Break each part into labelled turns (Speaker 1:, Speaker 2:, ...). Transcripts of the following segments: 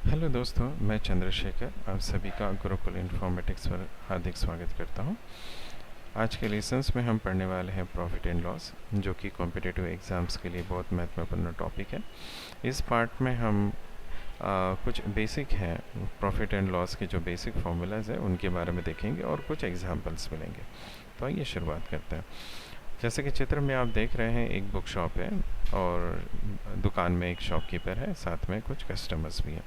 Speaker 1: Hello दोस्तों, मैं चंद्रशेखर आप सभी का गुरुकुल इन्फॉर्मेटिक्स पर हार्दिक स्वागत करता हूं। आज के लेसन्स में हम पढ़ने वाले हैं प्रॉफिट एंड लॉस, जो कि कॉम्पिटिटिव एग्ज़ाम्स के लिए बहुत महत्वपूर्ण टॉपिक है। इस पार्ट में हम कुछ बेसिक हैं प्रॉफिट एंड लॉस के जो बेसिक फार्मूलाज हैं उनके बारे में देखेंगे और कुछ एग्जाम्पल्स मिलेंगे। तो आइए शुरुआत करते हैं। जैसे कि चित्र में आप देख रहे हैं, एक बुक शॉप है और दुकान में एक शॉपकीपर है, साथ में कुछ कस्टमर्स भी हैं।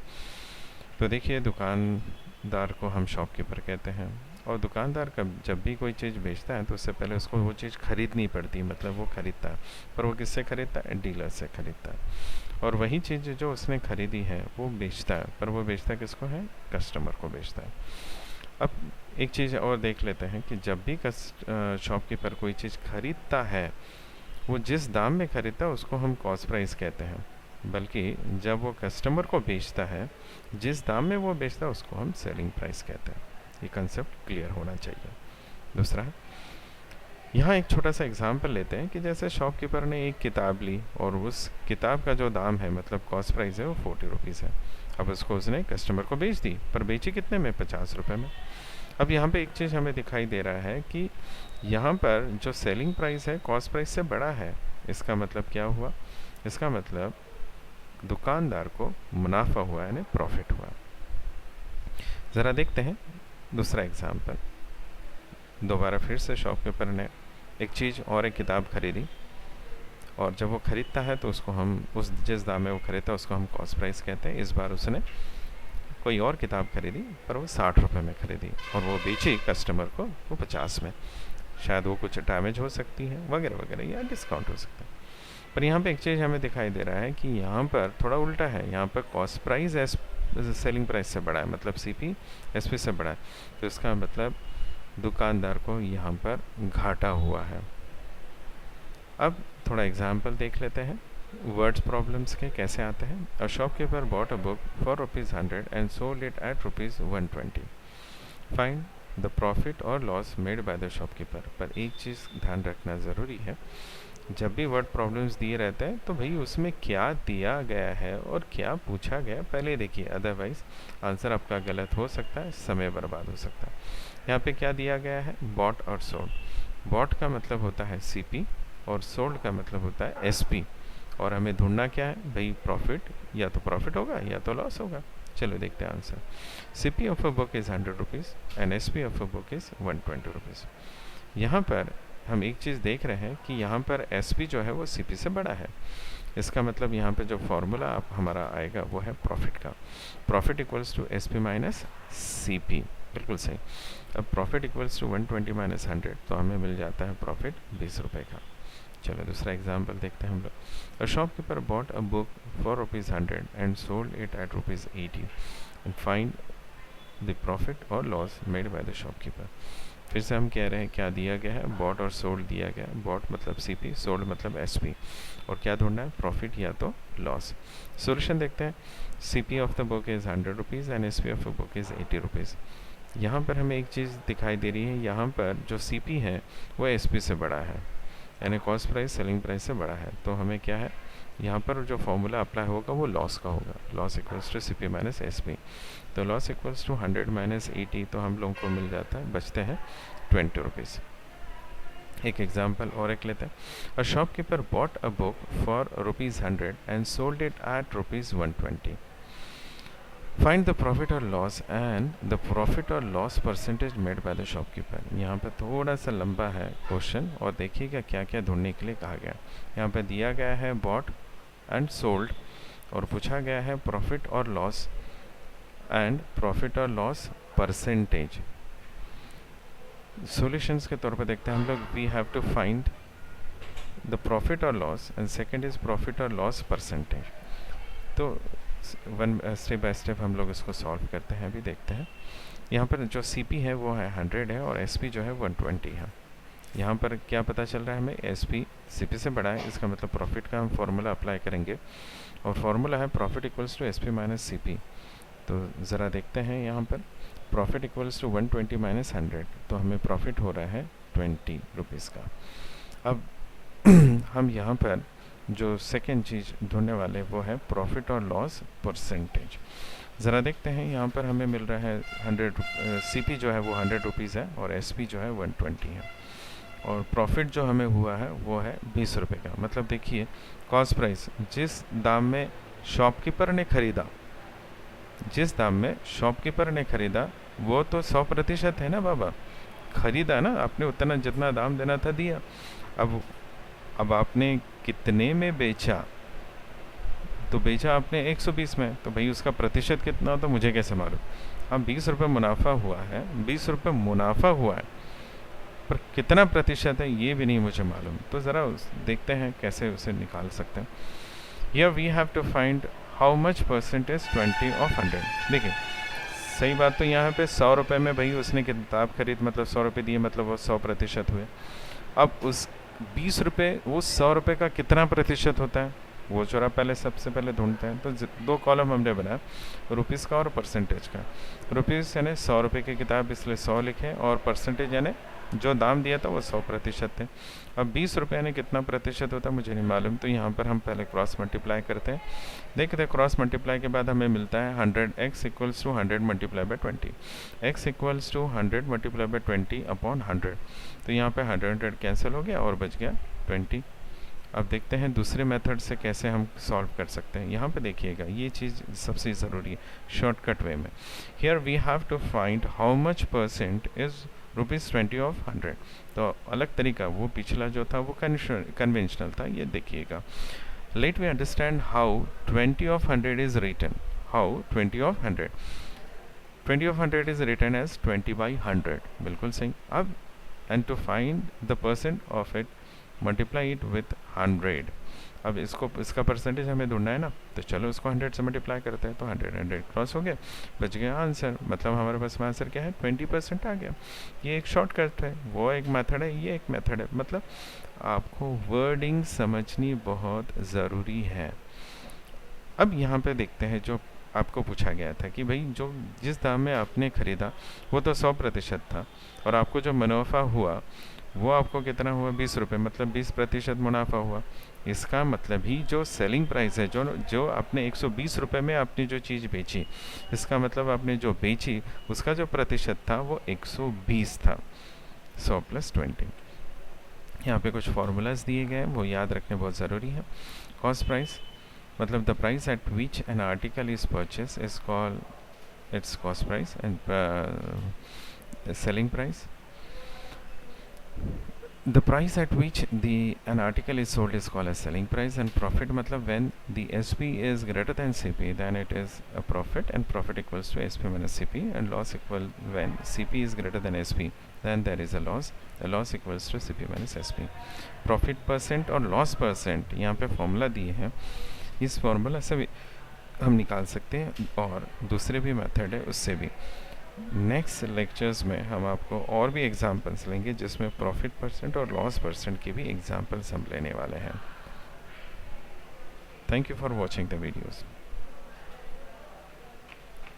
Speaker 1: तो देखिए, दुकानदार को हम शॉपकीपर कहते हैं और दुकानदार जब भी कोई चीज़ बेचता है तो उससे पहले उसको वो चीज़ खरीदनी पड़ती है, मतलब वो खरीदता है। पर वो किससे खरीदता है? डीलर से खरीदता है। और वही चीज़ जो उसने खरीदी है वो बेचता है, पर वो बेचता किसको है? कस्टमर को बेचता है। अब एक चीज़ और देख लेते हैं कि जब भी शॉपकीपर कोई चीज़ खरीदता है, वो जिस दाम में खरीदता है उसको हम कॉस्ट प्राइस कहते हैं, बल्कि जब वो कस्टमर को बेचता है, जिस दाम में वो बेचता है उसको हम सेलिंग प्राइस कहते हैं। ये कंसेप्ट क्लियर होना चाहिए। दूसरा, यहाँ एक छोटा सा एग्जांपल लेते हैं कि जैसे शॉपकीपर ने एक किताब ली और उस किताब का जो दाम है, मतलब कॉस्ट प्राइस है, वो 40 रुपीज़ है। अब उसको उसने कस्टमर को बेच दी, पर बेची कितने में? 50 रुपये में। अब यहाँ पे एक चीज़ हमें दिखाई दे रहा है कि यहाँ पर जो सेलिंग प्राइस है कॉस्ट प्राइस से बड़ा है। इसका मतलब क्या हुआ? इसका मतलब दुकानदार को मुनाफा हुआ, यानी प्रॉफिट हुआ। ज़रा देखते हैं दूसरा एग्जाम्पल। दोबारा फिर से शॉपकीपर ने एक चीज़ और एक किताब खरीदी, और जब वो ख़रीदता है तो उसको हम जिस दाम में वो खरीदता है उसको हम कॉस्ट प्राइस कहते हैं। इस बार उसने कोई और किताब खरीदी, पर वो 60 रुपये में खरीदी और वो बेची कस्टमर को वो 50 में। शायद वो कुछ डैमेज हो सकती है वगैरह वगैरह, या डिस्काउंट हो सकता है। पर यहाँ पे एक चीज़ हमें दिखाई दे रहा है कि यहाँ पर थोड़ा उल्टा है। यहाँ पर कॉस्ट प्राइस सेलिंग प्राइस से बड़ा है, मतलब सीपी एसपी से बड़ा है। तो इसका मतलब दुकानदार को यहाँ पर घाटा हुआ है। अब थोड़ा एग्जाम्पल देख लेते हैं वर्ड्स प्रॉब्लम्स के कैसे आते हैं। A shopkeeper bought a book for ₹100 and sold it at ₹120। Find the profit और loss made by the shopkeeper. पर एक चीज़ ध्यान रखना ज़रूरी है, जब भी वर्ड प्रॉब्लम्स दिए रहते हैं तो भाई उसमें क्या दिया गया है और क्या पूछा गया पहले देखिए, अदरवाइज आंसर आपका गलत हो सकता है, समय बर्बाद हो सकता है। यहाँ पे क्या दिया गया है? बॉट और सोल्ड। बॉट का मतलब होता है सीपी और सोल्ड का मतलब होता है एसपी। और हमें ढूंढना क्या है भाई? प्रॉफिट, या तो प्रॉफिट होगा या तो लॉस होगा। चलो देखते हैं answer. CP of a book is 100 rupees and SP of a book is 120 rupees. यहाँ पर हम एक चीज़ देख रहे हैं कि यहाँ पर एसपी जो है वो सीपी से बड़ा है। इसका मतलब यहाँ पे जो फॉर्मूला आप हमारा आएगा वो है प्रॉफिट का। Profit equals to SP minus CP. बिल्कुल सही। अब प्रॉफिट इक्वल्स टू 120 माइनस 100, तो हमें मिल जाता है प्रॉफिट 20 रुपये का। चलो दूसरा एग्जाम्पल देखते हैं हम लोग। A shopkeeper bought a book for ₹100 and sold it at ₹80 and find the profit और loss made by the shopkeeper. फिर से हम कह रहे हैं क्या दिया गया है? बॉट और सोल्ड दिया गया है। बॉट मतलब सीपी, सोल्ड मतलब एसपी, और क्या ढूंढना है? प्रॉफिट या तो लॉस। सॉल्यूशन देखते हैं। CP of the book is 100 rupees and SP of the book is 80 rupees. यहाँ पर हमें एक चीज़ दिखाई दे रही है, यहाँ पर जो सीपी है वो एसपी से बड़ा है, यानी कॉस्ट प्राइस सेलिंग प्राइस से बड़ा है। तो हमें क्या है, यहाँ पर जो फॉर्मूला अप्लाई होगा वो लॉस का होगा। Loss equals to CP minus SP. तो लॉस इक्वल्स टू 100 माइनस 80, तो हम लोगों को मिल जाता है, बचते हैं 20 रुपीज़। एक एग्जाम्पल और एक लेते हैं। A shopkeeper bought a book for ₹100 and sold it at ₹120। Find the profit और लॉस एंड द प्रॉफिट और loss percentage made by the shopkeeper. यहाँ पर थोड़ा सा लंबा है क्वेश्चन, और देखिएगा क्या क्या ढूंढने के लिए कहा गया। यहाँ पर दिया गया है बॉट एंड सोल्ड, और पूछा गया है प्रॉफिट और लॉस एंड प्रॉफिट और लॉस परसेंटेज। सॉल्यूशंस के तौर पर देखते हैं हम लोग। We have to find the profit और loss and second is profit और लॉस परसेंटेज। तो वन स्टेप बाय स्टेप हम लोग इसको सॉल्व करते हैं, अभी देखते हैं। यहाँ पर जो सीपी है वो है 100 है और एसपी जो है 120 है। यहाँ पर क्या पता चल रहा है हमें? एसपी सीपी से बड़ा है, इसका मतलब प्रॉफिट का हम फॉर्मूला अप्लाई करेंगे, और फॉर्मूला है profit equals to SP minus CP. तो ज़रा देखते हैं यहाँ पर। प्रॉफिट इक्वल्स टू 120 माइनस 100, तो हमें प्रॉफिट हो रहा है 20 रुपीज़ का। अब हम यहाँ पर जो सेकेंड चीज़ ढूंढने वाले वो है प्रॉफिट और लॉस परसेंटेज। ज़रा देखते हैं, यहाँ पर हमें मिल रहा है 100 CP जो है वो 100 रुपीज़ है और SP जो है 120 है, और प्रॉफिट जो हमें हुआ है वो है 20 रुपये का। मतलब देखिए कॉस्ट प्राइस जिस दाम में शॉपकीपर ने ख़रीदा, जिस दाम में शॉपकीपर ने ख़रीदा वो तो 100% है ना बाबा, ख़रीदा ना आपने, उतना जितना दाम देना था दिया। अब आपने कितने में बेचा, तो बेचा आपने 120 में, तो भाई उसका प्रतिशत कितना हो तो मुझे कैसे मालूम। अब 20 रुपये मुनाफा हुआ है, 20 रुपये मुनाफा हुआ है, पर कितना प्रतिशत है ये भी नहीं मुझे मालूम। तो ज़रा देखते हैं कैसे उसे निकाल सकते हैं। Here we have to find how much percentage 20 of 100। देखिए सही बात तो यहाँ पे 100 रुपये में भाई उसने किताब खरीद, मतलब 100 रुपये दिए, मतलब वो 100% हुए। अब उस 20 रुपये, वो 100 रुपये का कितना प्रतिशत होता है वो चोरा पहले सबसे पहले ढूंढते हैं। तो 2 कॉलम हमने बनाया, रुपीज़ का और परसेंटेज का। रुपीज़ यानी 100 रुपये की किताब इसलिए 100 लिखे, और परसेंटेज यानी जो दाम दिया था वो 100% थे। अब 20 रुपये यानी कितना प्रतिशत होता है मुझे नहीं मालूम, तो यहाँ पर हम पहले क्रॉस मल्टीप्लाई करते हैं। देखते हैं क्रॉस मल्टीप्लाई के बाद हमें मिलता है 100x equals to 100 multiply by 20, x equals to 100 multiply by 20 upon 100। तो यहाँ पे 100 कैंसिल हो गया और बच गया 20। अब देखते हैं दूसरे मेथड से कैसे हम सॉल्व कर सकते हैं। यहाँ पे देखिएगा ये चीज़ सबसे ज़रूरी है शॉर्टकट वे में। Here we have to find how much percent is ₹20 of 100। तो अलग तरीका, वो पिछला जो था वो कन्वेंशनल था, ये देखिएगा। Let we understand how 20 of 100 is written. How 20 of 100, 20 of 100 is written as 20/100, बिल्कुल सही। अब and to find the percent of it multiply it with 100। अब इसका परसेंटेज हमें ढूंढना है ना, तो चलो उसको 100 से मल्टीप्लाई करते हैं। तो 100 क्रॉस हो गया, बच गया आंसर। मतलब हमारे पास में आंसर क्या है, 20% आ गया। ये एक शॉर्टकट है, वो एक मेथड है, ये एक मेथड है। मतलब आपको वर्डिंग समझनी बहुत ज़रूरी है। अब यहाँ पे देखते हैं जो आपको पूछा गया था कि भाई जो जिस दाम में आपने ख़रीदा वो तो 100% था, और आपको जो मुनाफा हुआ वो आपको कितना हुआ, 20 रुपये, मतलब 20% मुनाफा हुआ। इसका मतलब ही जो सेलिंग प्राइस है, जो आपने 120 रुपये में आपने जो चीज़ बेची, इसका मतलब आपने जो बेची उसका जो प्रतिशत था वो 120 था, 100 + 20। यहाँ पे कुछ फार्मूलाज दिए गए हैं, वो याद रखने बहुत ज़रूरी है। कॉस्ट प्राइस मतलब the price at which an article is purchase is called its cost price, and selling price the price at which an article is sold is called as selling price, and profit matlab when the SP is greater than CP then it is a profit, and profit equals to SP minus CP, and loss equal when CP is greater than SP then there is a loss, the loss equals to CP minus SP। profit percent और loss percent यहाँ पे formula दिए हैं, इस formula से भी हम निकाल सकते हैं, और दूसरे भी मेथड है उससे भी। नेक्स्ट लेक्चर्स में हम आपको और भी एग्जांपल्स लेंगे जिसमें प्रॉफिट परसेंट और लॉस परसेंट के भी एग्जांपल्स हम लेने वाले हैं। Thank you for watching the videos.